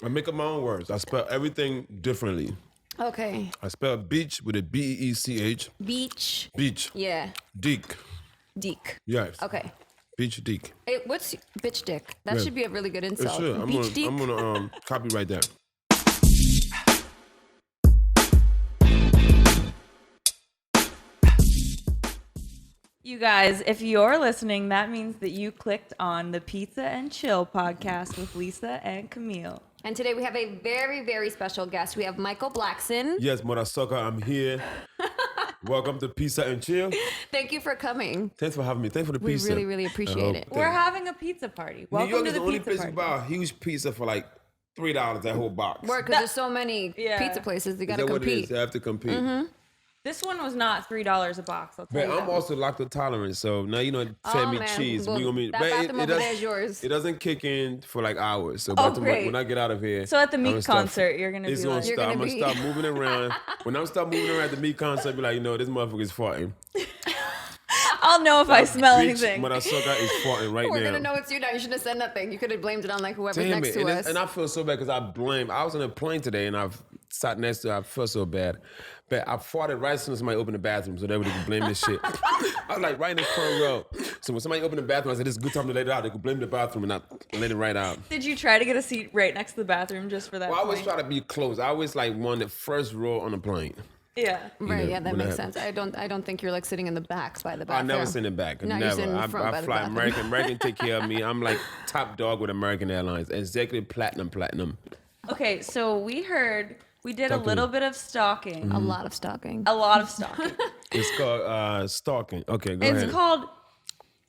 I make up my own words. I spell everything differently. Okay. I spell beach with a B-E-E-C-H. Beach. Beach. Yeah. Deek. Deek. Yes. Okay. Beach Deek. Hey, what's bitch dick? That Yeah. should be a really good It insult. should. Beach dick. I'm gonna copyright that. You guys, if you're listening, that means that you clicked on the Pizza and Chill podcast with Lisa and Camille. And today we have a very, very special guest. We have Michael Blackson. Yes, mother sucker, I'm here. Welcome to Pizza and Chill. Thank you for coming. Thanks for having me. Thanks for the We pizza. really, really appreciate it. We're having a pizza party. New Welcome York to is the the only pizza place party. you buy a huge pizza for like $3, that whole box. Work, because there's so many pizza places. You Is got to that what it compete. is? They have to compete. This one was not $3 a box. I'll tell But you I'm that. also lactose tolerant, so now you know fed me man. cheese. Well, We gonna be, that but bathroom over there is yours. It doesn't kick in for like hours. So Oh, by the time great. when I get out of here, So at the I'm meat gonna start- concert, you're gonna it's be gonna like, You're start. I'm gonna gonna be- start moving around. When I start moving around at the meat concert, be like, you know, this motherfucker's farting. I'll know if I smell Bitch, anything. Mother sucker is farting right We're now. going to know it's you now. You shouldn't have said nothing. You could have blamed it on like whoever's Damn next it. to us. And I feel so bad because I was on a plane today and I've sat next to her. I feel so bad. But I farted right as soon as somebody opened the bathroom so they would blame this shit. I was like right in the front row. So when somebody opened the bathroom, I said, this is a good time to let it out. They could blame the bathroom and not let it right out. Did you try to get a seat right next to the bathroom just for that Well, I always point? try to be close. I always like one the first row on the plane. Yeah. Right, know, yeah, that when makes I- sense. I don't think you're like sitting in the back by the I bathroom. never sit in the back. No, you're Never. sitting in the front by I the fly bathroom. American. American take care of me. I'm like top dog with American Airlines. Executive platinum. Okay, so we did a Talk to little me. bit of stalking. A lot of stalking. A lot of stalking. It's called stalking. Okay, go It's ahead. called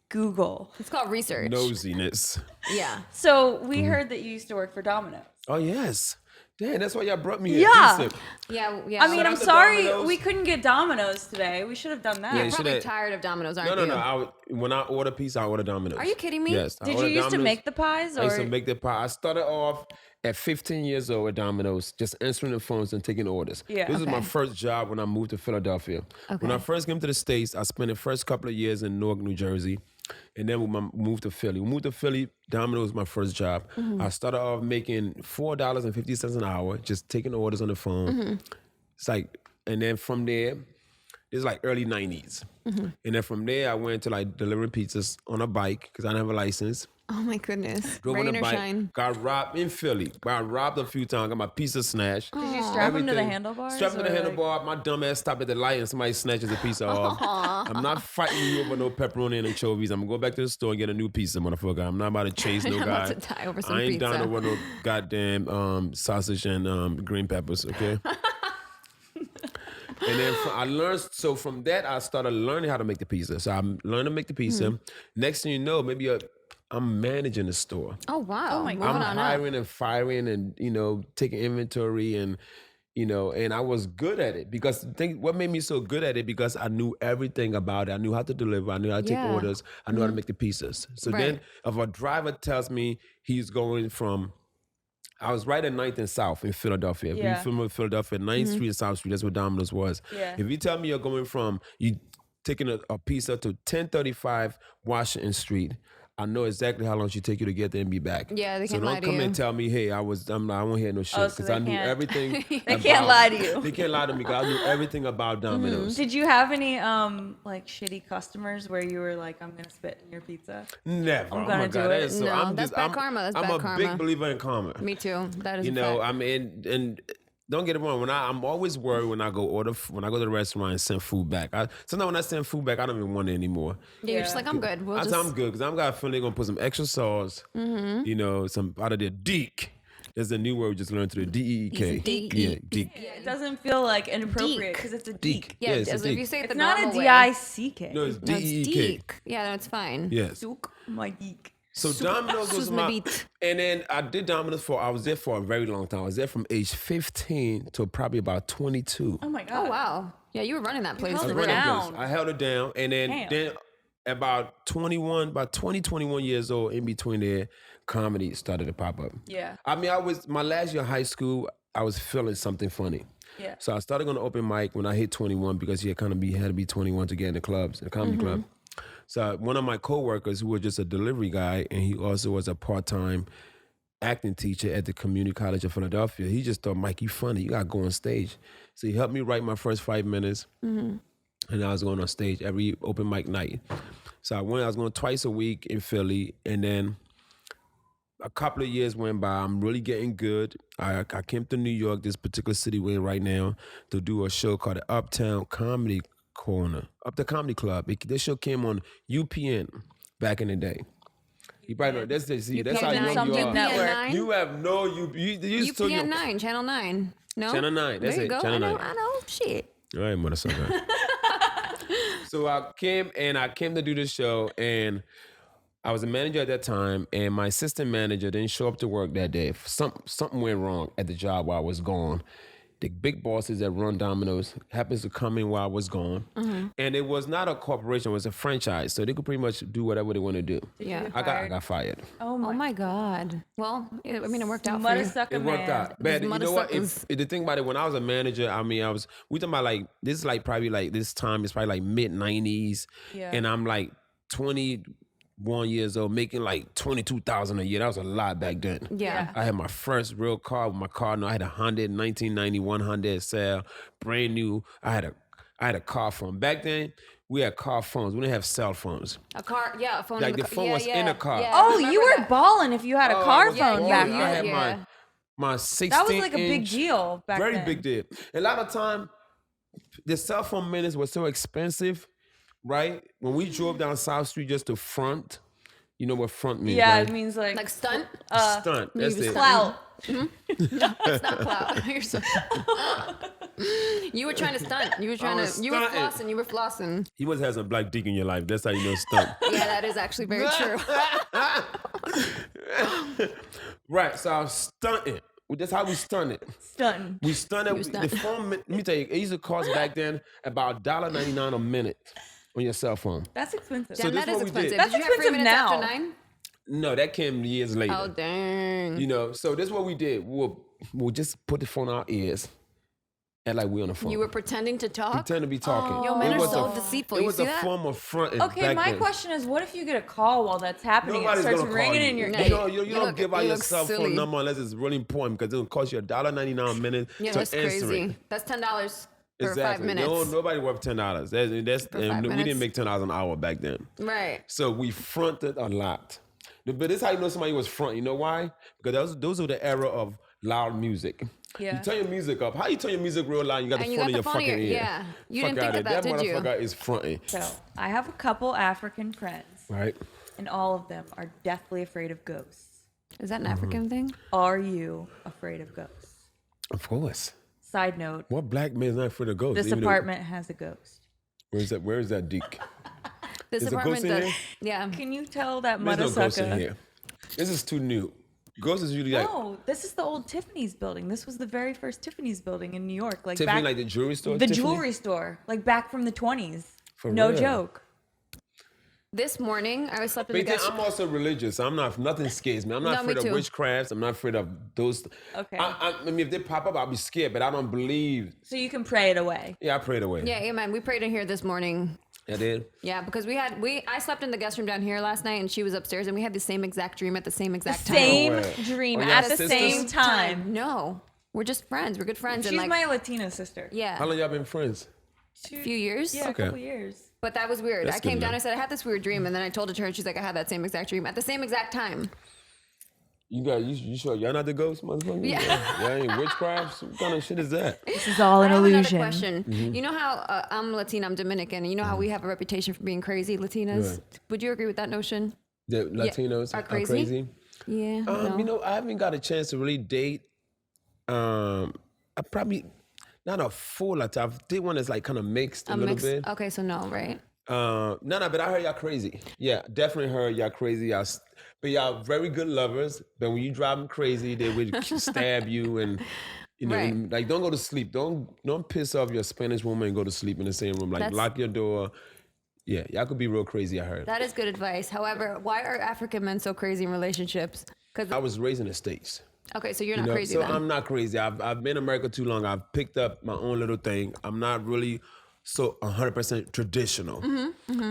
Google. It's called research. Nosiness. Yeah. So we heard that you used to work for Domino's. Oh, yes. Damn, that's why y'all brought me here. Yeah. Pizza. Yeah, yeah. I mean, Shout I'm out to sorry Domino's. we couldn't get Domino's today. We should have done that. Yeah, you're probably shoulda- tired of Domino's, aren't No, you? no. When I order pizza, I order Domino's. Are you kidding me? Yes. I Did you order used to Domino's. make the pies? I used to Or make the pie. I started off at 15 years old at Domino's, just answering the phones and taking orders. Yeah. This was my Okay. first job when I moved to Philadelphia. When I first came to the States, I spent the first couple of years in Newark, New Jersey. And then we moved to Philly. We moved to Philly. Domino's was my first job. I started off making $4.50 an hour, just taking orders on the phone. It's like, and then from there, it's like early 90s. And then from there, I went to like delivering pizzas on a bike because I didn't have a license. Oh my goodness. Drove Rain on a or bike, shine. got robbed in Philly. Got robbed a few times, got my pizza snatched. did you strap them to the Everything. handlebars? Strap them to the or, like- handlebar. My dumb ass stopped at the light and somebody snatches a pizza off. I'm not fighting you over no pepperoni and anchovies. I'm gonna go back to the store and get a new pizza, motherfucker. I'm not about to chase no I'm guy. about to die over some I ain't down pizza. over no goddamn sausage and green peppers, okay? And then I learned, so from that, I started learning how to make the pizza. So I learned to make the pizza. Next thing you know, maybe I'm managing the store. Oh wow. Oh, my Moving God. I'm on up. hiring and firing and, taking inventory and, and I was good at it because what made me so good at it because I knew everything about it. I knew how to deliver. I knew how to take Yeah. orders. I knew how to make the pizzas. So then Right. if a driver tells me he's going from, I was right at 9th and South in Philadelphia. If Yeah. you film in Philadelphia, 9th Street and South Street, that's where Domino's was. Yeah. If you tell me you're going from, you taking a pizza to 1035 Washington Street, I know exactly how long it should take you to get there and be back. Yeah, they so can't don't lie to come you. and tell me, hey, I won't hear no shit Oh, so because they I knew can't- everything. They can't lie to you. They can't lie to me because I knew everything about Domino's. Did you have any like shitty customers where you were like, I'm gonna spit in your pizza? Never. I'm oh gonna my do God, that it. is so. No, I'm that's just, bad I'm, karma. That's I'm bad a karma. big believer in karma. Me too. That is You a know, fact. I mean, and don't get it wrong. I'm always worried when I go when I go to the restaurant and send food back. Sometimes when I send food back, I don't even want it anymore. Yeah, you're just like, I'm good. We'll I just. say I'm good because I'm got a feeling they're gonna put some extra sauce. Some out of there deek. There's a new word we just learned today. D-E-E-K. Deek. Yeah, deek. It doesn't feel like inappropriate Deek. because it's a Deek. deek. Yeah, it's a as if deek. you say it It's the not a normal way. D-I-C-K. No, it's No, it's D-E-E-K. deek. Yeah, that's fine. Yes. Souk, my geek. So Domino's was Sus my, mebit. and then I did Domino's I was there for a very long time. I was there from age 15 to probably about 22. Oh my god. Oh wow. Yeah, you were running that place. held for it real. down. I held it down, and then Damn. about 21 years old, in between there, comedy started to pop up. Yeah. I mean, my last year of high school, I was feeling something funny. Yeah. So I started going to open mic when I hit 21 because you had to be 21 to get in the clubs, the comedy club. So one of my coworkers who was just a delivery guy, and he also was a part-time acting teacher at the Community College of Philadelphia. He just thought, Mike, you funny. You got to go on stage. So he helped me write my first 5 minutes. And I was going on stage every open mic night. So I was going twice a week in Philly. And then a couple of years went by. I'm really getting good. I came to New York, this particular city we're in right now, to do a show called the Uptown Comedy Corner, Up the Comedy Club. This show came on UPN back in the day. You probably know that's how young you are. Network. You have no UPN 9, Channel 9. No? Channel 9. That's there you it. Go. Channel 9. I know. Shit. All right, motherfucker. So I came to do this show, and I was a manager at that time, and my assistant manager didn't show up to work that day. Something went wrong at the job while I was gone. The big bosses that run Dominos happens to come in while I was gone. And it was not a corporation, it was a franchise. So they could pretty much do whatever they want to do. Yeah. I got fired. Oh my God. Well, it worked out for you. It worked out. But you know what? The thing about it, when I was a manager, we talking about like, this is like probably like this time, it's probably like mid-90s. Yeah. And I'm like 21 years old, making like $22,000 a year. That was a lot back then. Yeah. I had my first real car with my car. I had a Honda, 1991 Honda SL, brand new. I had a car phone. Back then, we had car phones. We didn't have cell phones. A phone. Like the phone was in a car. Yeah, Oh, you were balling if you had a car phone back I then. had my 16 That was like a big deal back then. Very big deal. A lot of time, the cell phone minutes were so expensive. Right? When we drove down South Street just to front, you know what front means, Yeah, right? it means like stunt. Stunt. That's it. Clout. No, it's not clout. You're so... You were trying to stunt. You were flossing. You were flossing. He must have some black dick in your life. That's how you know stunt. Yeah, that is actually very true. Right. So I was stunting. That's how we stunted. Stunting. We stunted. The phone, let me tell you, it used to cost back then about $1.99 a minute on your cell phone. That's expensive. So that is expensive. That's Did you have 3 expensive minutes now. after 9? No, that came years later. Oh, dang. You know, so this is what we did. We'll just put the phone in our ears and like we on the phone. You were pretending to talk? Pretend to be talking. Yo, men are so deceitful. It You was see a that? form of fronting. Okay, my question is, what if you get a call while that's happening? Nobody's It starts gonna ringing call in your you. You don't give out your cell phone silly. number unless it's really important because it'll cost you $1.99 a minute Yeah, to that's answer crazy. it. That's $10 for Exactly. 5 minutes. No, nobody worth $10. We minutes. didn't make $10 an hour back then. Right. So we fronted a lot. But this is how you know somebody was front. You know why? Because those were the era of loud music. Yeah. You turn your music up. How you turn your music real loud? You got the And you phone got in the your phone fucking in your- ear. yeah. You Fuck didn't think outta of that, here. did you? That motherfucker is fronting. So I have a couple African friends, Right? and all of them are deathly afraid of ghosts. Is that an African thing? Are you afraid of ghosts? Of course. Side note, What black man's not afraid of ghosts? this Even though- apartment has a ghost. Where is that dick? This Is a apartment ghost in does. here? Yeah. Can you tell that There's no ghost in motherfucker? here. This is too new. Ghosts is usually like No, this is the old Tiffany's building. This was the very first Tiffany's building in New York. Like Tiffany, back, like the jewelry store. the Tiffany? jewelry store, like back from the 20s. For no real? joke. This morning, I slept in the But then guest I'm also religious. Nothing scares me. I'm not No, me afraid of too. witchcrafts. I'm not afraid of those. Okay. I mean, if they pop up, I'll be scared, but I don't believe. So you can pray it away. Yeah, I prayed away. Yeah, amen. We prayed in here this morning. I did. Yeah, because I slept in the guest room down here last night, and she was upstairs, and we had the same exact dream at the same exact time. Same way. dream Oh, y'all at the sisters? same time. No, we're just friends. We're good friends. She's and like, my Latina sister. yeah, How long y'all been friends? a few years. Yeah, Okay. a couple years. But that was weird. That's I came good down. enough. I said I had this weird dream, and then I told it to her, and she's like, I had that same exact dream at the same exact time. You sure y'all not the ghost, motherfucker? Yeah. Y'all ain't witchcrafts? What kind of shit is that? This is all an I have illusion. another question. Mm-hmm. You know how I'm Latina, I'm Dominican, and you know how we have a reputation for being crazy, Latinas? Right. Would you agree with that notion? The Latinos Are are crazy? crazy? Yeah. no. You know, I haven't got a chance to really date. I probably not a full Latino. I did one that's like kind of mixed a little bit. Okay, so no, right? No, but I heard y'all crazy. Yeah, definitely heard y'all crazy. But y'all very good lovers. But when you drive them crazy, they would stab you and you know, Right. and, like don't go to sleep. Don't piss off your Spanish woman and go to sleep in the same room. Like That's- lock your door. Yeah, y'all could be real crazy. I heard. That is good advice. However, why are African men so crazy in relationships? Because I was raised in the States. okay, so you're You not know, crazy so then. I'm not crazy. I've been in America too long. I've picked up my own little thing. I'm not really so 100% traditional,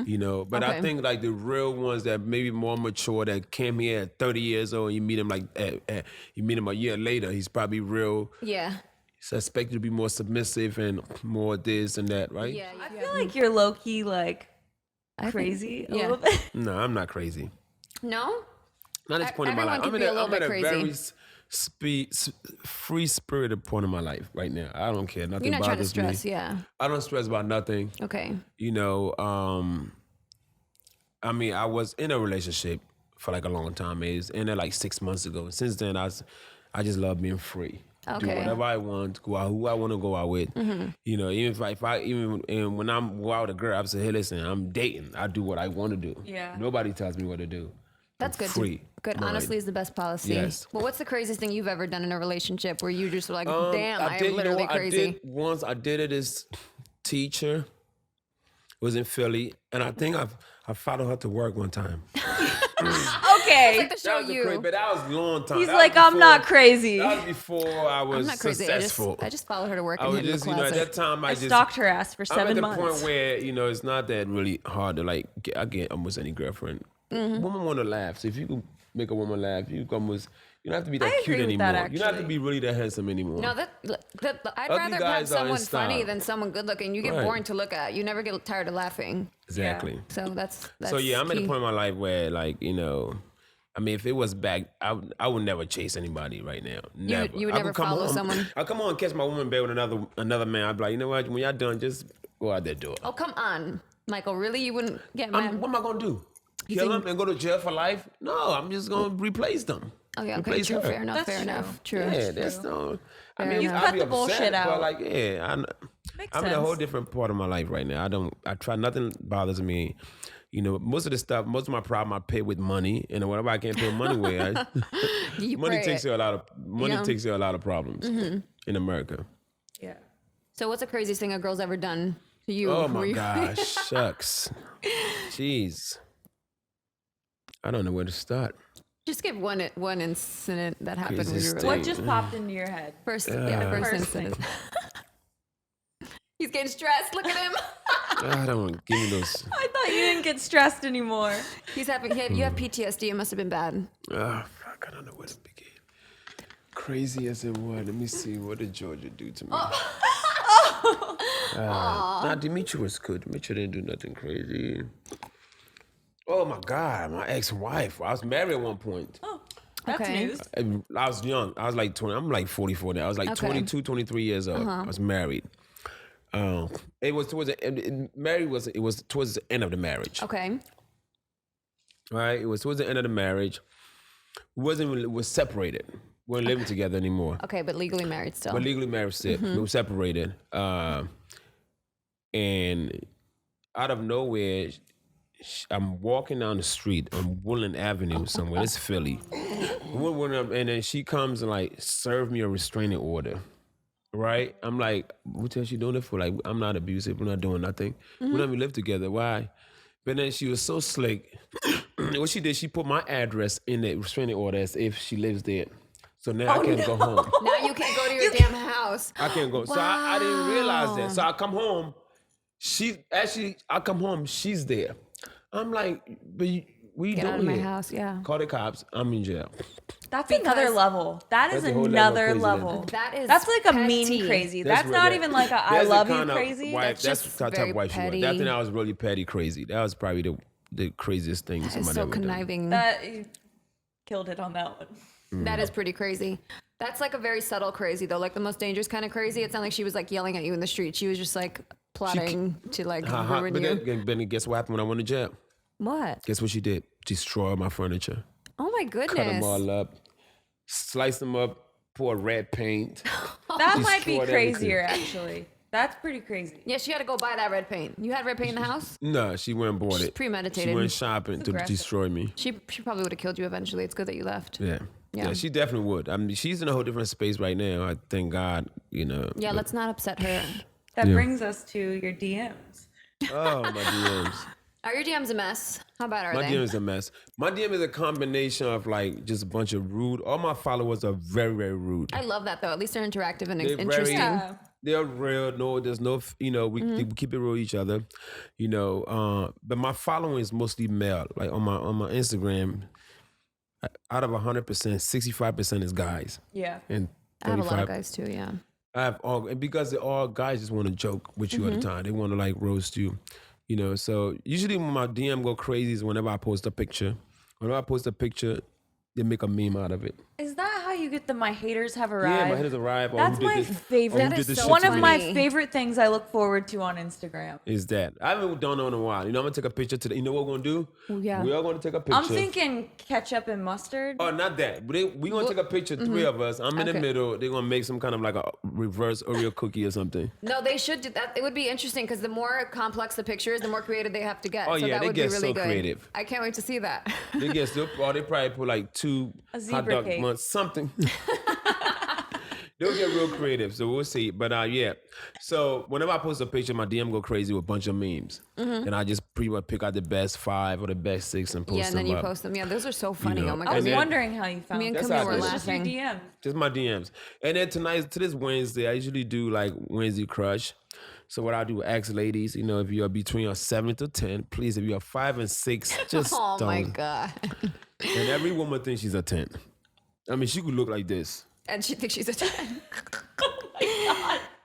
you know. But I Okay. think like the real ones that maybe more mature that came here at 30 years old, and you meet him like you meet him a year later, he's probably real. Yeah. Suspected to be more submissive and more this and that, right? Yeah. I feel like you're low key like crazy a yeah. little bit. No, I'm not crazy. No? Not at this point in my Everyone life. can be a little I'm bit at a crazy. very free spirited point in my life right now. I don't care. Nothing You're not trying to bothers stress, me. yeah. I don't stress about nothing. Okay. You know, I mean, I was in a relationship for like a long time. It was in there like 6 months ago. Since then, I just love being free. Do Okay. whatever I want, go out who I want to go out with. You know, even if I and when I'm go out with a girl, I say, hey, listen, I'm dating. I do what I want to do. Yeah. Nobody tells me what to do. That's I'm good. free. Good. mind. Honestly, is the best policy. Yes. Well, what's the craziest thing you've ever done in a relationship where you just were like, damn, I did, am literally you know what crazy? I did once. I did it as teacher. Was in Philly, and I think I followed her to work one time. Okay. Like the show That was you. crazy, but that was a long time. He's That was like, I'm before- not crazy. That was before I was I'm not crazy. successful. I just followed her to work I and was hid in the just, you know, at closet. that time, I just stalked her ass for I'm at 7 the months. point where, you know, it's not that really hard to like I get almost any girlfriend. Women want to laugh. So if you can make a woman laugh, you don't have to be that I cute agree with that, anymore. You don't have to actually. be really that handsome anymore. No, I'd Ugly rather have guys are in someone funny style. than someone good looking. You get Right. boring to look at. You never get tired of laughing. Exactly. So that's So yeah, I'm at key. the point in my life where, like, you know, I mean, if it was back, I would never chase anybody right now. Never. you would I never could come follow home- someone? I come on and catch my woman in bed with another man. I'd be like, you know what? When y'all done, just go out there do it. Oh, come on, Michael. Really? You wouldn't get mad? What am I gonna do? Kill them and go to jail for life? No, I'm just gonna replace them. Oh, yeah, okay, Replace true, her. fair enough, That's fair true. enough. True. Yeah, that's no. I Fair mean, enough. I'd Cut be the upset, bullshit but out. like, yeah, Makes I'm in a whole sense. different part of my life right now. I try nothing bothers me. You know, most of my problem I pay with money, and whatever I can't pay money with, You money pray takes it. you a lot of takes you a lot of problems in America. Yeah. So what's the craziest thing a girl's ever done to you? Oh Were my you- gosh, shucks, jeez, I don't know where to start. Just give one incident that happened when you Craziest were thing. like, What just popped into your head? first First incident. He's getting stressed. Look at him. I don't give me those. I thought you didn't get stressed anymore. You have PTSD. It must have been bad. Fuck, I don't know where to begin. Crazy as it was. Let me see. What did Georgia do to me? Nah, Dimitri was good. Dimitri didn't do nothing crazy. Oh my God, my ex-wife. I was married at one point. Oh, that's Okay. news. I was young. I was like 20. I'm like 44 now. I was like Okay. 22, 23 years old. I was married. It was towards the end. It was towards the end of the marriage. Okay. Right? It was towards the end of the marriage. We was separated. We weren't living together anymore. Okay, but legally married still. But legally married still. We were separated. And out of nowhere, I'm walking down the street on Woodland Avenue somewhere. It's Philly. And then she comes and like serve me a restraining order. Right? I'm like, what the hell she doing it for? Like, I'm not abusive. We're not doing nothing. We don't even live together. Why? But then she was so slick. What she did, she put my address in the restraining order as if she lives there. So now I can't go home. Now you can't go to your damn house. I can't go. So I didn't realize that. So I come home. I come home. She's there. I'm like, but what you Get doing out of my here? house, yeah. Call the cops. I'm in jail. That's another level. That is That's a whole level of another crazy level. That's like a petty. mean crazy. That's That's real- not that- even like a I that's the love you kind of crazy. Wife, that's just the type very of wife she was. petty. That thing I was really petty crazy. That was probably the craziest thing It's somebody so ever done. conniving. You killed it on that one. That is pretty crazy. That's like a very subtle crazy though. Like the most dangerous kind of crazy. It's not like she was like yelling at you in the street. She was just like plotting to like ruin But you. then guess what happened when I went to jail? What? Guess what she did? Destroy my furniture. Oh my Cut them goodness. all up. Slice them up. Pour red paint. That might be Destroyed crazier, actually. That's pretty crazy. Yeah, she had to go buy that red paint. You had red paint in the house? No, she went and bought She's it. premeditated. She went shopping to aggressive. destroy me. She probably would have killed you eventually. It's good that you left. Yeah. Yeah. Yeah, she definitely would. I mean, she's in a whole different space right now. I thank God, you know. Yeah, but- let's not upset her. That Yeah. brings us to your DMs. Oh, my DMs. Are your DMs a mess? How bad are My they? DM is a mess. My DM is a combination of like just a bunch of rude. All my followers are very, very rude. I love that though. At least they're interactive and They're interesting. Yeah. They're real. No, there's no, we keep it real with each other, but my following is mostly male. Like on my Instagram, out of 100%, 65% is guys. Yeah. And I have a lot of 35 guys too, yeah. I have all, and because they're all guys just want to joke with you all the time. They want to like roast you, So usually when my DM go crazy is whenever I post a picture. Whenever I post a picture, they make a meme out of it. Is that how you get the "My haters have arrived"? Yeah, my haters arrive. That's my favorite. That is so One of funny. my favorite things I look forward to on Instagram. Is that I haven't done it in a while. I'm gonna take a picture today. You know what we're gonna do? Yeah. We are gonna take a picture. I'm thinking ketchup and mustard. Oh, not that. We're gonna take a picture, three of us. I'm in the Okay. middle. They're gonna make some kind of like a reverse Oreo cookie or something. No, they should do that. It would be interesting because the more complex the picture is, the more creative they have to get. Oh, so yeah, that they would get be really so good. creative. I can't wait to see that. They get still, or they probably put like 2 A hot zebra dog cake. ones, something. They'll get real creative, so we'll see. But yeah, so whenever I post a picture, my DM go crazy with a bunch of memes, and I just pretty much pick out the best 5 or the best 6 and post Yeah, and then them you up. post them. Yeah, those are so funny. know, Oh my I god. was then- wondering how you found Me and it. That's Camille how I were do it. It's just your laughing. DM. Just my DMs. And then tonight, to this Wednesday, I usually do like Wednesday crush. So what I do, ask ladies, if you're between your 7 to 10, please, if you're 5 and 6, just Oh don't. my god. And every woman thinks she's a 10. I mean, she could look like this. And she thinks she's a 10.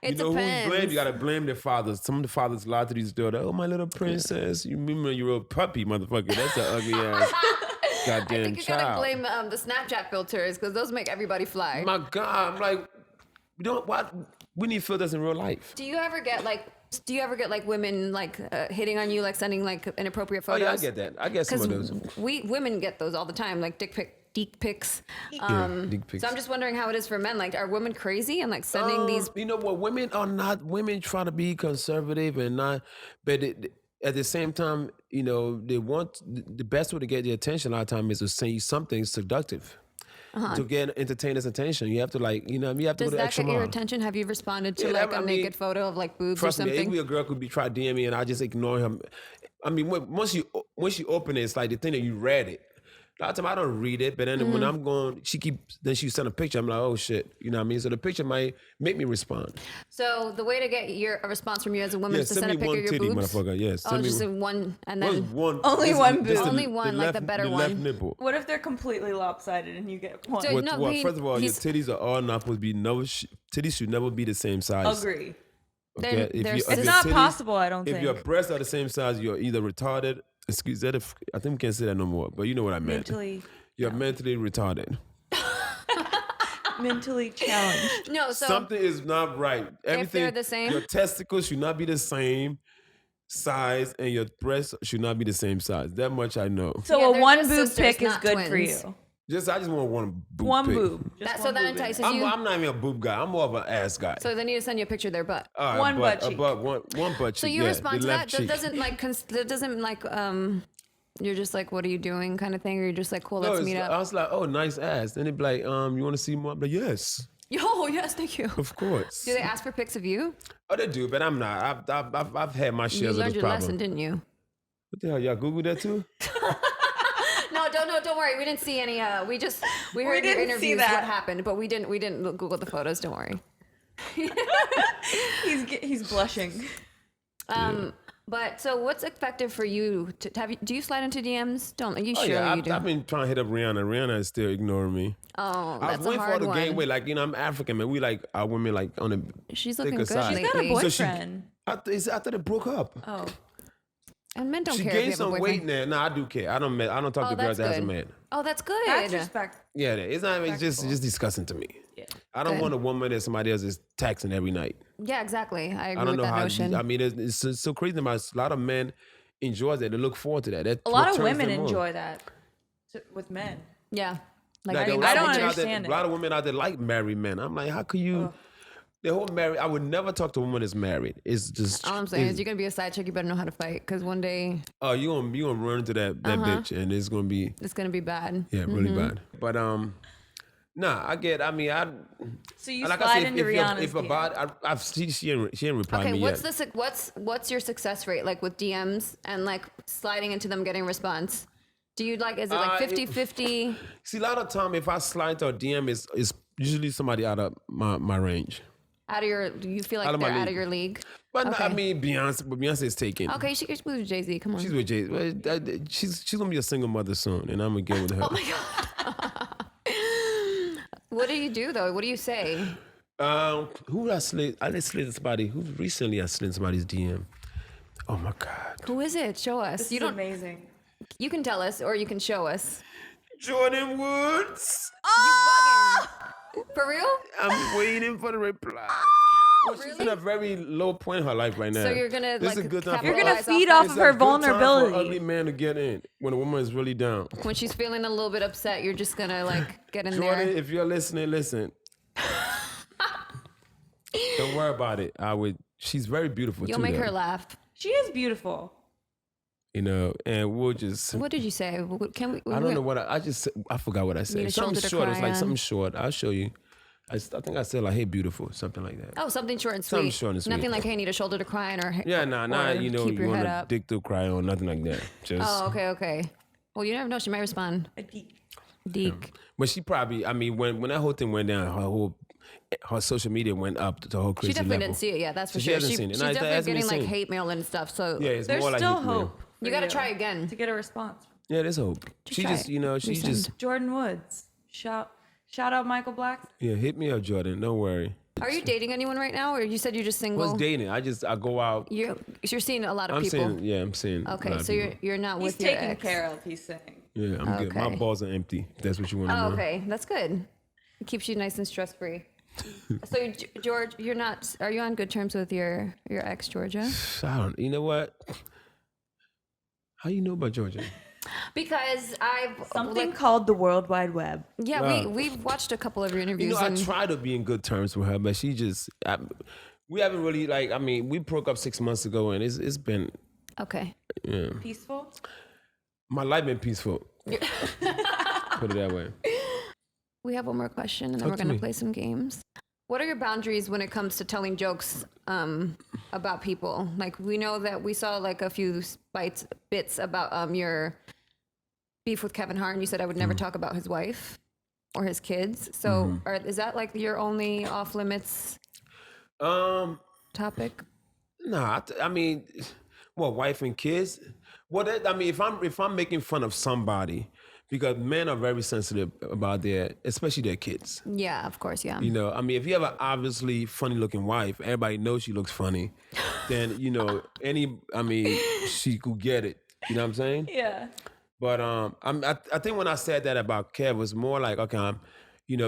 It Who you blame? depends. You gotta blame their fathers. Some of the fathers lie to these daughters. Oh, my little princess. You remember you're a puppy, motherfucker. That's an ugly ass I goddamn think you child. gotta blame the Snapchat filters because those make everybody fly. My God, I'm like, we need filters in real life. Do you ever get like women like hitting on you, like sending like inappropriate Oh photos? yeah, I get that. I get some of those. We women get those all the time, like dick pics. Dick pics. So I'm just wondering how it is for men. Like, are women crazy and like sending these? You know what? Women are not. Women try to be conservative and not, but at the same time, they want the best way to get their attention. A lot of time is to say something seductive. To get entertainers' attention, you have to you have to Does go the that extra get your mile. attention? Have you responded to Yeah, like I a mean, naked photo of like boobs or Trust me, something? if a girl could be try DM me and I just ignore him. I mean, once you open it, it's like the thing that you read it. A lot of time I don't read it, but then when I'm going, she sent a picture. I'm like, oh shit, you know what I mean? So the picture might make me respond. So the way to get a response from you as a woman Yeah, is to send send a me picture one of your titty, boobs. motherfucker. Yes. Oh, just one, and What's then one? Only just- one just boob. Only one, like the better left one. nipple. What if they're completely lopsided and you get one? So- No, he- First of all, your he's- titties are all not supposed to be titties should never be the same size. Agree. Then there's- if It's your not titties- possible, I don't If think. your breasts are the same size, you're either retarded. Excuse that. I think we can't say that no more. But you know what I meant. You're mentally retarded. Mentally challenged. no. So Something is not right. Everything. they're the same? Your testicles should not be the same size, and your breasts should not be the same size. That much I know. So Yeah, a they're one just boob sisters, pic is not good twins. for you. I just want one boob. One pic. boob. Just so one that boob in entices there. you. I'm not even a boob guy. I'm more of an ass guy. So they need to send you a picture of their butt. All right, one butt cheek. One butt cheek. So you yeah, respond the to that. left That cheek. doesn't like you're just like, what are you doing, kind of thing, or you're just like, cool, No, let's meet I up. was like, oh, nice ass. Then they'd be like, you want to see more? I'm like, yes, Yo, yes, thank you. of course. Do they ask for pics of you? Oh, they do, but I'm not. I've had my You shares of learned this your problem. lesson, didn't you? What the hell? Y'all Google that too? No, don't worry. We didn't see any. We heard your didn't see interviews. that. What happened? But we didn't Google the photos. Don't worry. He's blushing. But so, what's effective for you? Do you slide into DMs? Don't you? Oh Sure, yeah, you do. I've been trying to hit up Rihanna. Rihanna is still ignoring me. Oh, I that's was a waiting for her hard to gain one. weight. Like, I'm African, man. We like our women like on the She's looking thicker good side. She's got a lately. boyfriend. I thought they broke up. Oh. And men don't She care if you gained have a some boyfriend. weight now. I do care. I don't talk to girls that's that has a good. man. Oh, that's good. That's respect. Yeah, it's not. It's just disgusting to me. Yeah. I don't Good. want a woman that somebody else is taxing every night. Yeah, exactly. I agree I don't with know that how. notion. I mean, it's so crazy. A lot of men enjoy that. They look forward to that. That's A lot what of turns women them on. enjoy that with men. Yeah. Like, Like, I a don't lot of women out there- understand A it. lot of women out there like married men. I'm like, how could you? The whole married. I would never talk to a woman that's married. It's just. all I'm saying is you're gonna be a side chick. You better know how to fight, because one day Oh, you gonna run into that bitch, and it's gonna be it's gonna be bad. really bad. But nah, I get. I mean, So you like slide I said, into Rihanna's if a DM. body, she ain't replied Okay, me what's yet. what's your success rate like with DMs and like sliding into them getting a response? Do you like, is it like 50-50? See, a lot of time if I slide to a DM, it's usually somebody out of my range. Do you feel like Out of my they're out of league. your league? But no, Okay. I mean, Beyonce's taken. Okay, she gets with Jay-Z. Come on. She's with Jay. She's gonna be a single mother soon, and I'm gonna get with her. Oh my God. What do you do though? What do you say? Who did I slid? I did slid somebody. Who recently I slid somebody's DM? Oh my God. Who is it? Show us. This You is don't. amazing. You can tell us, or you can show us. Jordan Woods. You bugging? For real? I'm waiting for the reply. Well, she's in a very low point in her life right now. So you're gonna This is like a good time for You're her. gonna capitalize feed that? off It's of a her good time for an vulnerability. ugly man to get in when a woman is really down. When she's feeling a little bit upset, you're just gonna like get in Jordan, there. if you're listening, listen. Don't worry about it. She's very beautiful You'll too. make though. her laugh. She is beautiful. You know, and we'll just. What did you say? Can we? I don't know what I forgot what I Need a said. Something shoulder to short. It's cry like on. something short. I'll show you. I think I said like, "Hey, beautiful," something like that. Oh, something short and sweet. Something short and sweet. Nothing like, hey, need a shoulder to cry on, or Yeah, nah, or you know, keep you your want head a up. dick to cry on, nothing like that. Just. Oh, okay. Well, you never know. She might respond. A geek. Deek. But she probably. I mean, when that whole thing went down, her social media went up to the whole crazy She definitely level. didn't see it yet. That's for She sure. hasn't seen it. She's No, definitely that's getting like insane. hate mail and stuff. So Yeah, it's There's more like still hate mail. hope. for you got to try again. to get a response. Yeah, there's hope. She try just, it. you know, she Resend. just, Jordan Woods. Shout out Michael Blackson. yeah, hit me up, Jordan. Don't worry. Are you dating anyone right now, or you said you're just single? What's dating? I go out. You're seeing a lot of I'm people. I'm seeing. a lot Okay, of so people. you're not He's with your taken ex. care of, he's saying. Yeah, I'm good. My Okay. balls are empty. If that's what you want to Oh, know. okay, that's good. It keeps you nice and stress free. So George, you're not. Are you on good terms with your ex, Georgia? I don't. You know what? How you know about Georgia? Because I've Something called the World Wide Web. Yeah, Wow. we've watched a couple of your interviews. You know, I and try to be in good terms with her, but she just. We haven't really like. I mean, we broke up 6 months ago, and it's been. okay. Yeah, Peaceful? my life been peaceful. Put it that way. We have one more question, and then Talk we're to gonna me. play some games. What are your boundaries when it comes to telling jokes about people? Like we know that we saw like a few bits about your beef with Kevin Hart, and you said I would never talk about his wife or his kids. So is that like your only off limits topic? Nah, I mean, well, wife and kids. Well, I mean, if I'm making fun of somebody, because men are very sensitive about especially their kids. Yeah, of course, yeah. You know, I mean, if you have an obviously funny-looking wife, everybody knows she looks funny. Then you know, she could get it. You know what I'm saying? Yeah. But I think when I said that about Kev, it was more like, okay,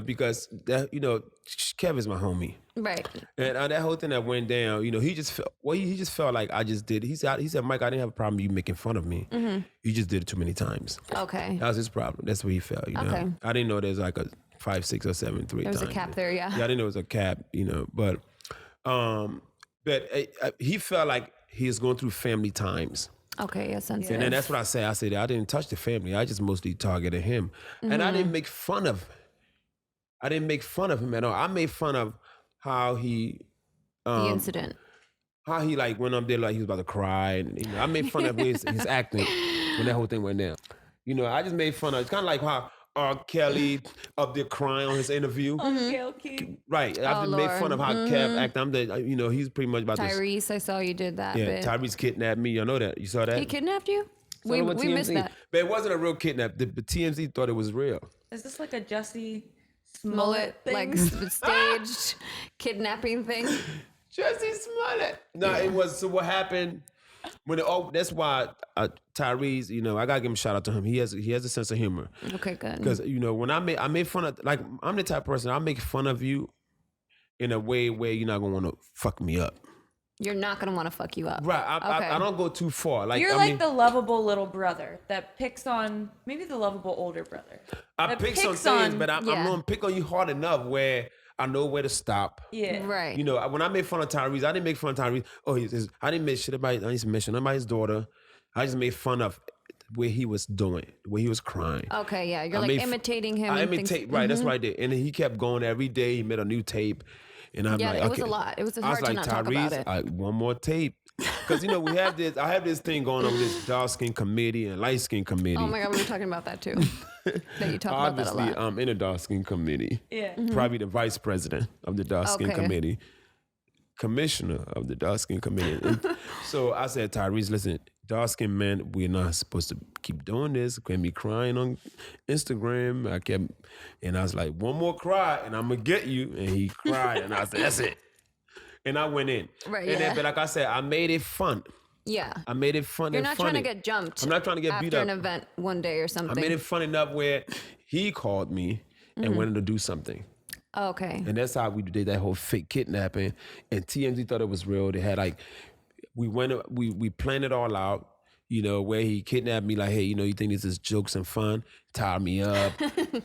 because that, Kev is my homie. Right. And that whole thing that went down, he just felt he just felt like I just did. He said, Mike, I didn't have a problem with you making fun of me. Mm-hmm. You just did it too many times. Okay. That was his problem. That's what he felt. Okay. I didn't know there's like a 5, 6, or 7, 3 There was times. a cap there, yeah. Yeah, I didn't know it was a cap. But he felt like he was going through family times. Okay, yeah, sensitive. And then that's what I said. I said I didn't touch the family. I just mostly targeted him, and I didn't make fun of. I didn't make fun of him at all. I made fun of how he, the incident. how he like went up there like he was about to cry. And, I made fun of his acting when that whole thing went down. I just made fun of. It's kind of like how R. Kelly up there crying on his interview. Okay. Right. I just made Lord. fun of how Kev acted. He's pretty much about to. Tyrese, I saw you did that Yeah, bit. Tyrese kidnapped me. You know that? You saw that? He kidnapped you? Saw We it on missed TMZ. that. But it wasn't a real kidnap. The TMZ thought it was real. Is this like a Jussie Mullet, Smollett thing? like staged kidnapping thing. Jesse Smollett. No, it was. So what happened when? That's why Tyrese. I gotta give him a shout out to him. He has a sense of humor. Okay, good. Because when I made fun of, like, I'm the type of person I make fun of you in a way where you're not gonna want to fuck me up. You're not gonna want to fuck you up. Right. Okay. I don't go too far. Like You're I like mean, the lovable little brother that picks on, maybe the lovable older brother. I that pick some picks things, on- but I'm yeah. gonna pick on you hard enough where I know where to stop. Yeah. Right. When I made fun of Tyrese, I didn't make fun of Tyrese. Oh, I didn't make shit about. I didn't mention nobody's daughter. I just made fun of where he was doing, where he was crying. Okay, yeah. You're I like made imitating him. I and imitate, things. right? That's what I did, and then he kept going every day. He made a new tape, and I'm Yeah, like, it was okay. a lot. It was I hard was to like, not talk about it. Tyrese, one more tape, because we have this. I have this thing going on with this dark skin committee and light skin committee. Oh my God, we were talking about that too. That you talk about that a Obviously, lot. I'm in a dark skin committee. Yeah. Probably the vice president of the dark skin Okay. committee. commissioner of the dark skin committee. And so I said, Tyrese, listen, dark skin men, we're not supposed to keep doing this. Can't be crying on Instagram. And I was like, one more cry and I'm gonna get you. And he cried and I said, that's it. And I went in. Right, and then, but like I said, I made it fun. Yeah. I made it fun. You're and not funny. trying to get jumped. I'm not trying to get beat after up. an event one day or something. I made it fun enough where he called me and wanted to do something. Oh, okay. And that's how we did that whole fake kidnapping. And TMZ thought it was real. They had like, we planned it all out, where he kidnapped me like, hey, you think this is jokes and fun? Tie me up.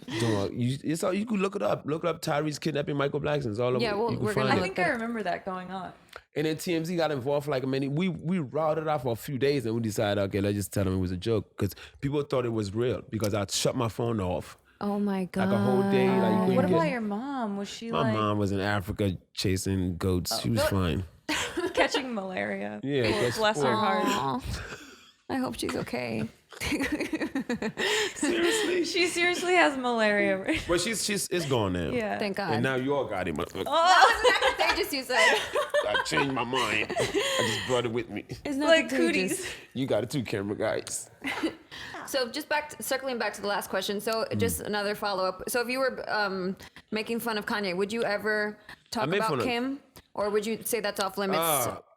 It's all, you can look it up. Look up Tyrese kidnapping Michael Blackson. It's all over. Yeah, well, we're gonna I look think I remember that going on. And then TMZ got involved for like a minute. We routed out for a few days and we decided, okay, let's just tell them it was a joke. Because people thought it was real because I shut my phone off. Oh my God. Like a whole day. Like you couldn't What get- about your mom? Was she My mom was in Africa chasing goats. She was fine. catching malaria? Yeah, Oh, that's bless her heart. Aw. I hope she's okay. Seriously? She seriously has malaria. Right? But it's gone now. Yeah. Thank God. And now you all got it, motherfucker. That wasn't contagious, you said. I changed my mind. I just brought it with me. It's not Like contagious. cooties. You got it too, camera guys. So just circling back to the last question. So just another follow-up. So if you were making fun of Kanye, would you ever talk made about fun of- Kim? Or would you say that's off limits?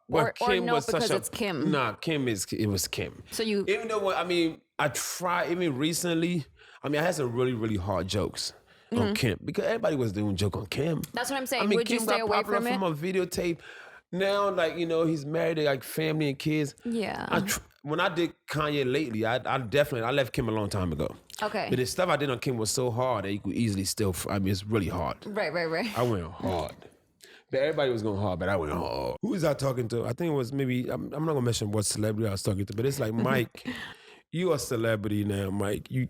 Well, or Kim no, was because such a, it's Kim. Nah, it was Kim. So you... Even though, I tried, even recently, I had some really, really hard jokes on Kim because everybody was doing joke on Kim. That's what I'm saying. Would you Kim stay got away popular from it? from a videotape. Now, like, he's married to like family and kids. Yeah. When I did Kanye lately, I left Kim a long time ago. Okay. But the stuff I did on Kim was so hard that you could easily still, it's really hard. Right. I went hard. But everybody was going hard, but I went hard. Who was I talking to? I think it was maybe, I'm not going to mention what celebrity I was talking to, but it's like, Mike, you a celebrity now, Mike. You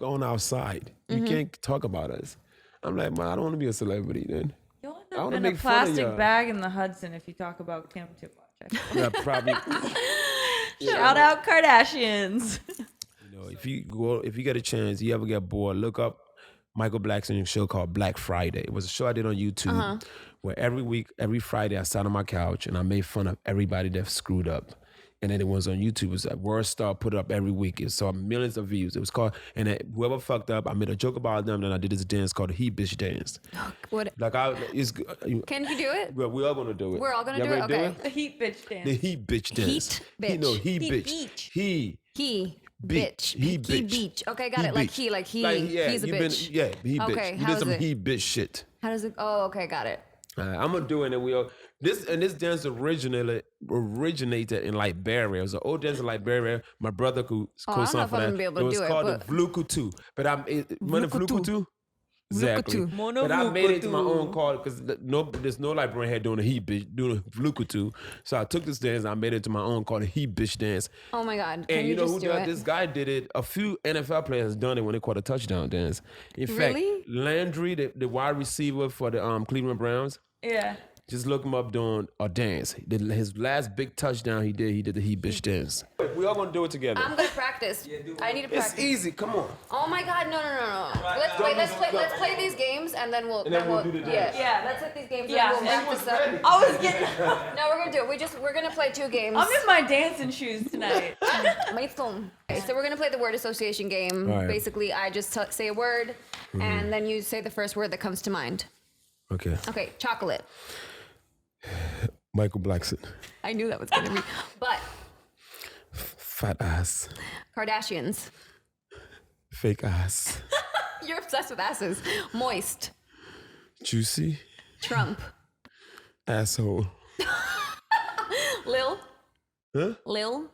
on our side. You can't talk about us. I'm like, man, I don't want to be a celebrity then. You'll I end up wanna in a make fun of plastic y'all. bag in the Hudson if you talk about Kim too much. Yeah, probably. Shout out Kardashians. If you get a chance, you ever get bored, look up Michael Blackson's show called Black Friday. It was a show I did on YouTube where every week, every Friday, I sat on my couch and I made fun of everybody that screwed up. And then it was on YouTube. It was like Wordstar put it up every week. It saw millions of views. It was called, and whoever fucked up, I made a joke about them. Then I did this dance called the He Bitch Dance. What? Like Can you do it? Well, we're all gonna do it. We're all gonna Y'all do it? ready Okay. The heat bitch dance. The He Bitch Dance. Heat bitch. He He bitch. beach. He. He. Bitch. Bitch. He bitch. beach. Okay, got it. Like he. yeah, He's a you bitch. he bitch. Okay, You how did is some it? he bitch shit. How does it? Oh, okay, got it. I'm gonna do it, and this dance originated in Liberia. It was an old dance in Liberia. My brother could I don't know co-sign if for I'm that. gonna be able to It was do it, called but- the Vlukutu. But remember the Vlukutu? Exactly. Vlukutu. But I made it to my own call because there's no Liberian head doing a he bitch doing a Vlukutu. So I took this dance and I made it to my own called the he bitch dance. Oh my God. Can And you you know just who do did it? this guy did it. A few NFL players done it when they caught a touchdown dance. In fact, Really? Landry, the wide receiver for the Cleveland Browns, Yeah. just look him up doing a dance. His last big touchdown he did the he bitch dance. We all gonna do it together. I'm gonna practice. I need to practice. It's easy. Come on. Oh my God, no. Let's play these games and then we'll do the dance. yeah. Let's hit these games Yeah. and we'll practice up. I was getting. No, we're gonna do it. We're gonna play 2 games. I'm in my dancing shoes tonight. Okay, so we're gonna play the word association game. All right. Basically, I just say a word, and then you say the first word that comes to mind. Okay. Okay, chocolate. Michael Blackson. I knew that was gonna be. But Fat ass. Kardashians. Fake ass. You're obsessed with asses. Moist. Juicy. Trump. Asshole. Lil. Huh? Lil.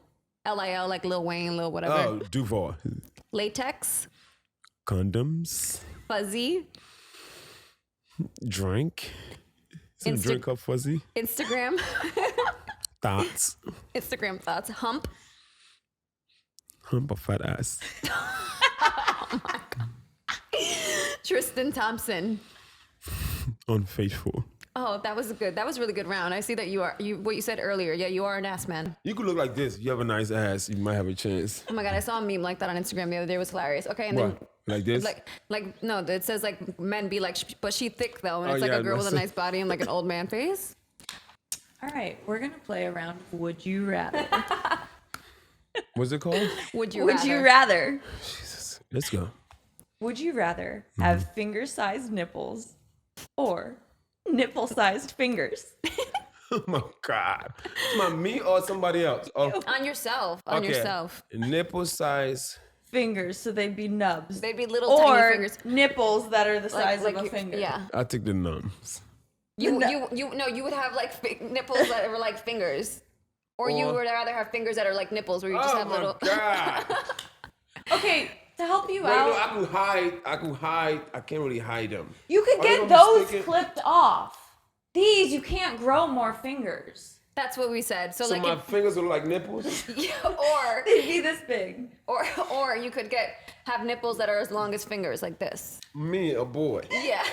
Lil, like Lil Wayne, Lil whatever. Oh, Duval. Latex. Condoms. Fuzzy. Drink. Some Insta- drink up fuzzy. Instagram. Thoughts. Instagram thoughts. Hump. Hump a fat ass. Tristan Thompson. Unfaithful. Oh, that was good. That was a really good round. I see that what you said earlier. Yeah, you are an ass man. You could look like this. You have a nice ass. You might have a chance. Oh my God, I saw a meme like that on Instagram the other day. It was hilarious. Okay, and then What? Like this? like no, it says like men be like, but she thick though, and Oh, it's like yeah, a girl with a that's- nice body and like an old man face. All right, we're gonna play a round of Would You Rather. What's it called? Would you Would rather? you rather? Jesus. Let's go. Would you rather have finger-sized nipples or nipple-sized fingers? Oh my God. Me or somebody else? Oh, On yourself. On yourself. Nipple size. Fingers, so they'd be nubs. They'd be little tiny Or fingers. nipples that are the size of a your- finger. Yeah. I take the numbs. You would have like nipples that were like fingers. Or you would rather have fingers that are like nipples where you just have little. God. Okay, to help you Wait, no, out, I could hide. I can't really hide them. you could Are they get gonna be those sticking? clipped off. These, you can't grow more fingers. That's what we said. So, So like my fingers are like nipples? or They'd be this big. or you could have nipples that are as long as fingers like this. Me, a boy. Yeah.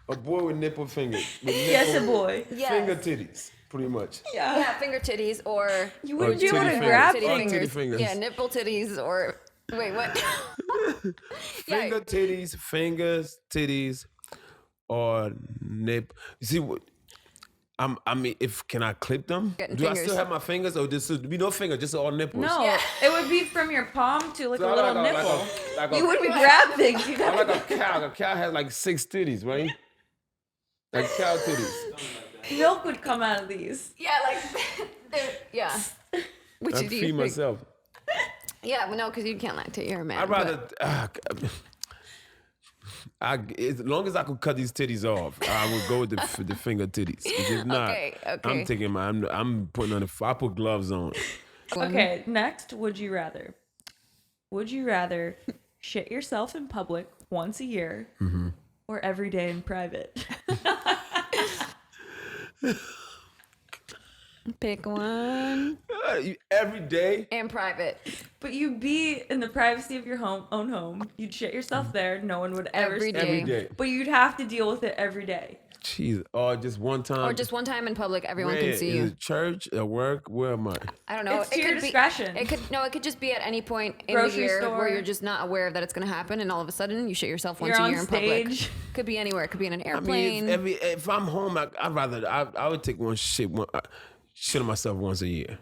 A boy with nipple fingers. With Yes, a nipple boy. Yes. Finger titties, pretty much. Yeah, finger titties or You Or wouldn't be able titty to fingers. grab titty Or things. titty fingers. fingers. Yeah, nipple titties or wait, what? Yeah. Finger titties, fingers, titties, or nip. You see what? I mean, can I clip them? Getting Do I fingers. still have my fingers, or this would be no finger, just all nipples? No, Yeah. it would be from your palm to like So a I'm little like nipple. like a, You wouldn't grab things. You I'm got like a cow. A cow has like 6 titties, right? Like cow titties. milk would come out of these. Yeah, like yeah. Which I do you feed think? myself. Yeah, well, no, because you can't lactate. You're a man. I'd rather. As long as I could cut these titties off, I would go with the finger titties. 'Cause if not, Okay. I'm taking I'm putting on I put gloves on. Okay, next, would you rather? Would you rather shit yourself in public once a year or every day in private? Pick one. Every day. And private. But you'd be in the privacy of your own home. You'd shit yourself there. No one would ever Every see day. Every it. day. But you'd have to deal with it every day. Jeez. Or just one time. Or just one time in public, everyone Where? can see Is you. it church, at work? Where am I? I don't know. It's to your could be- discretion. It could just be at any point in Grocery the year store. where you're just not aware that it's going to happen, and all of a sudden you shit yourself once You're a on year in stage. public. Could be anywhere. It could be in an I airplane. mean, if I'm home, I would take shit on myself once a year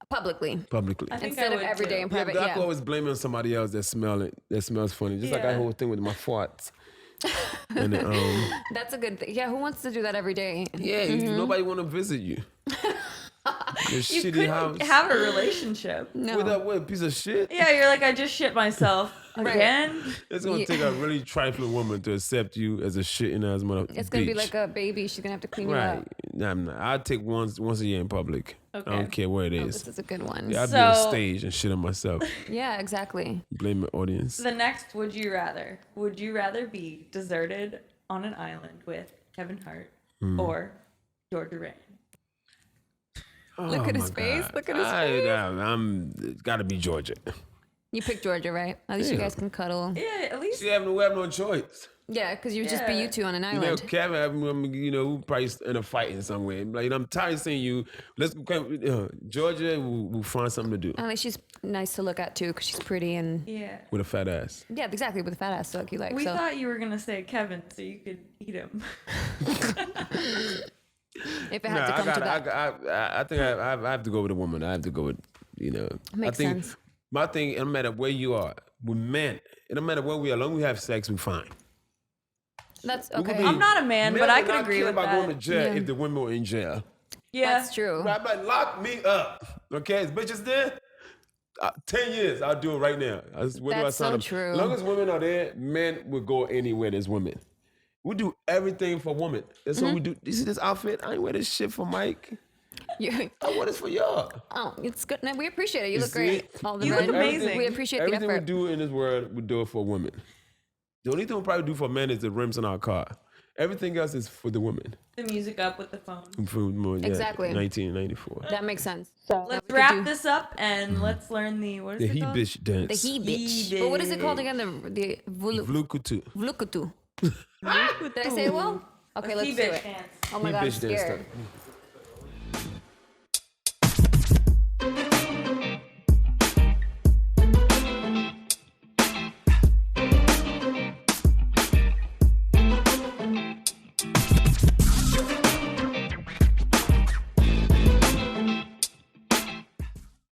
publicly. publicly. I think Instead I of would every too. day in Yeah, private. but I Yeah. could always blame it on somebody else that smells funny. Just like that Yeah. whole thing with my farts. And That's a good thing. Yeah, who wants to do that every day? yeah, nobody want to visit you. Your You shitty couldn't house. have a relationship. No. With that what, piece of shit? Yeah, you're like, I just shit myself again. It's gonna take a really trifling woman to accept you as a shitting ass mother. It's going to be like a baby. She's going to have to clean you right. up. Nah, I'm not. I'd take once a year in public. I Okay. don't care where it Oh, is. this is a good one. Yeah, I'd be on So- stage and shit on myself. Yeah, exactly. Blame the audience. The next, would you rather? Would you rather be deserted on an island with Kevin Hart or Jorr Rain? Look at his Oh my face. God. Look at his face. I'm gotta be Georgia. You picked Georgia, right? At least you Yeah. guys can cuddle. Yeah, at least. We have no choice. Yeah, because you would just be Yeah. you two on an You know, island. Kevin, we probably in a fight in some way. Like, I'm tired of seeing you. Let's go. Georgia, we'll find something to do At least she's nice to look at too, because she's pretty and Yeah. with a fat ass. yeah, exactly, with a fat ass like you like. We so thought you were going to say Kevin so you could eat him. if it had to come to that, I think I have to go with a woman. I have to go with, Makes I think sense. my thing, it don't matter where you are, with men, it don't matter where we are, as long as we have sex, we're fine. that's could okay. be- I'm not a man, Men but I would could not agree care with about going to that. jail Yeah. if the women were in jail. Yeah. That's true. I'm like, lock me up. Okay, as bitches there, 10 years, I'll do it right now. Where do I That's sign so up? true. As long as women are there, men will go anywhere there's women. We do everything for women. That's what we do. You see this outfit? I ain't wear this shit for Mike. You, I wear this for y'all. oh, it's good. No, we appreciate it. You You look great. see? All the You men. look amazing. We appreciate the Everything we effort. do in this world, we do it for women. The only thing we probably do for men is the rims on our car. Everything else is for the women. The music up with the phone. Exactly. 1994. That makes sense. Let's we could wrap do- this up and let's learn what is The it he called? bitch The dance. he bitch. He But what is it called bitch. again? The Vlukutu. vlukutu. Did I say it well? Okay, The let's he do bitch it. dance. Oh my He god, I'm bitch dance scared. stuff.